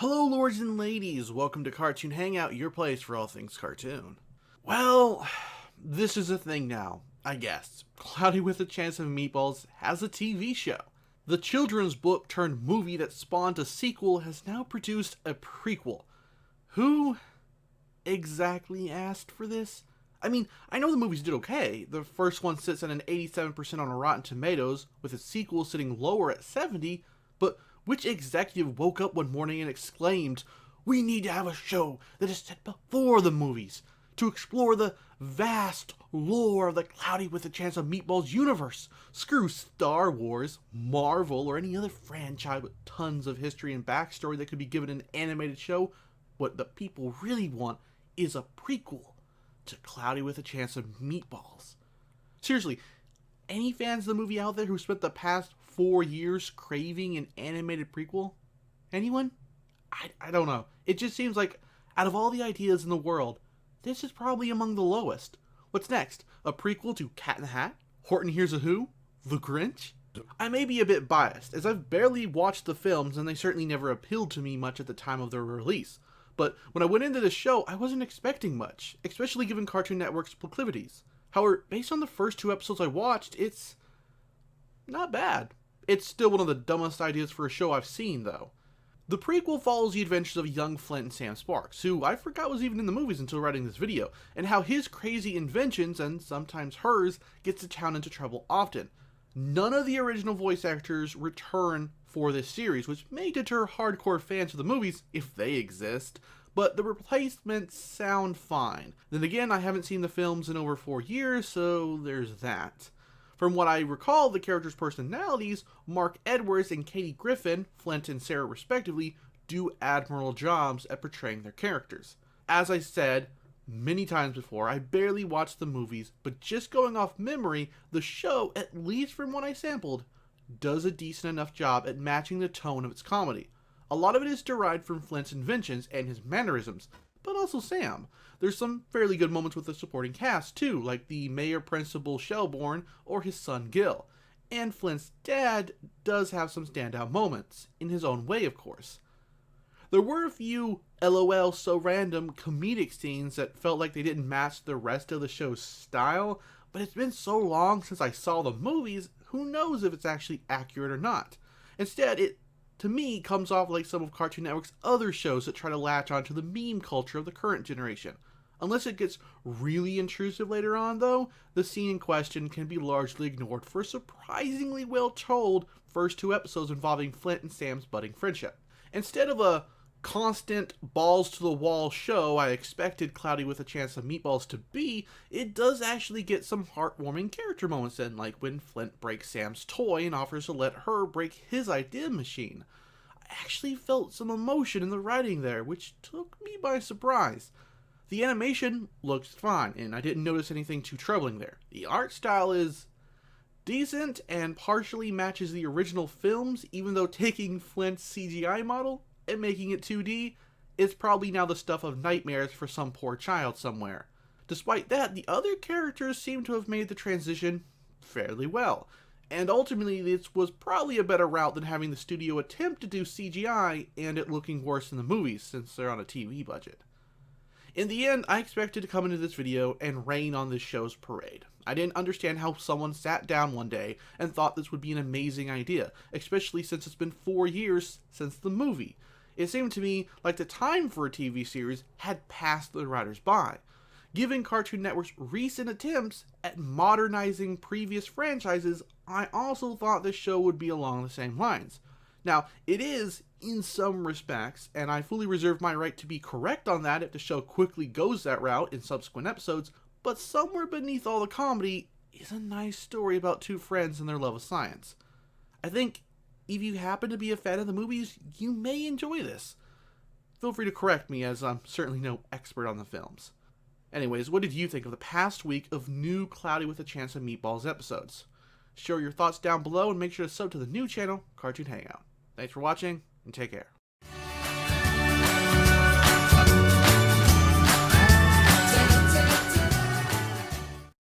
Hello lords and ladies, welcome to Cartoon Hangout, your place for all things cartoon. Well, this is a thing now, I guess. Cloudy with a Chance of Meatballs has a TV show. The children's book turned movie that spawned a sequel has now produced a prequel. Who exactly asked for this? I mean, I know the movies did okay. The first one sits at an 87% on Rotten Tomatoes, with its sequel sitting lower at 70%, but which executive woke up one morning and exclaimed, "We need to have a show that is set before the movies to explore the vast lore of the Cloudy with a Chance of Meatballs universe. Screw Star Wars, Marvel, or any other franchise with tons of history and backstory that could be given an animated show. What the people really want is a prequel to Cloudy with a Chance of Meatballs." Seriously, any fans of the movie out there who spent the past 4 years craving an animated prequel? Anyone? I don't know. It just seems like, out of all the ideas in the world, this is probably among the lowest. What's next? A prequel to Cat in the Hat? Horton Hears a Who? The Grinch? I may be a bit biased, as I've barely watched the films and they certainly never appealed to me much at the time of their release. But when I went into this show, I wasn't expecting much, especially given Cartoon Network's proclivities. However, based on the first 2 episodes I watched, it's not bad. It's still one of the dumbest ideas for a show I've seen, though. The prequel follows the adventures of young Flint and Sam Sparks, who I forgot was even in the movies until writing this video, and how his crazy inventions, and sometimes hers, gets the town into trouble often. None of the original voice actors return for this series, which may deter hardcore fans of the movies, if they exist, but the replacements sound fine. Then again, I haven't seen the films in over 4 years, so there's that. From what I recall, the characters' personalities, Mark Edwards and Katie Griffin, Flint and Sarah respectively, do admirable jobs at portraying their characters. As I said many times before, I barely watched the movies, but just going off memory, the show, at least from what I sampled, does a decent enough job at matching the tone of its comedy. A lot of it is derived from Flint's inventions and his mannerisms, but also Sam. There's some fairly good moments with the supporting cast too, like the Mayor Principal Shelbourne or his son Gil. And Flint's dad does have some standout moments, in his own way of course. There were a few LOL so random comedic scenes that felt like they didn't match the rest of the show's style, but it's been so long since I saw the movies, who knows if it's actually accurate or not. Instead, it to me comes off like some of Cartoon Network's other shows that try to latch onto the meme culture of the current generation. Unless it gets really intrusive later on, though, the scene in question can be largely ignored for a surprisingly well told first 2 episodes involving Flint and Sam's budding friendship. Instead of a constant balls to the wall show I expected Cloudy with a Chance of Meatballs to be, it does actually get some heartwarming character moments in, like when Flint breaks Sam's toy and offers to let her break his idea machine. I actually felt some emotion in the writing there, which took me by surprise. The animation looks fine, and I didn't notice anything too troubling there. The art style is decent and partially matches the original films, even though taking Flint's CGI model and making it 2D is probably now the stuff of nightmares for some poor child somewhere. Despite that, the other characters seem to have made the transition fairly well, and ultimately this was probably a better route than having the studio attempt to do CGI and it looking worse than the movies since they're on a TV budget. In the end, I expected to come into this video and rain on this show's parade. I didn't understand how someone sat down one day and thought this would be an amazing idea, especially since it's been 4 years since the movie. It seemed to me like the time for a TV series had passed the writers by. Given Cartoon Network's recent attempts at modernizing previous franchises, I also thought this show would be along the same lines. Now, it is in some respects, and I fully reserve my right to be correct on that if the show quickly goes that route in subsequent episodes, but somewhere beneath all the comedy is a nice story about 2 friends and their love of science. I think if you happen to be a fan of the movies, you may enjoy this. Feel free to correct me, as I'm certainly no expert on the films. Anyways, what did you think of the past week of new Cloudy with a Chance of Meatballs episodes? Share your thoughts down below and make sure to sub to the new channel, Cartoon Hangout. Thanks for watching, and take care.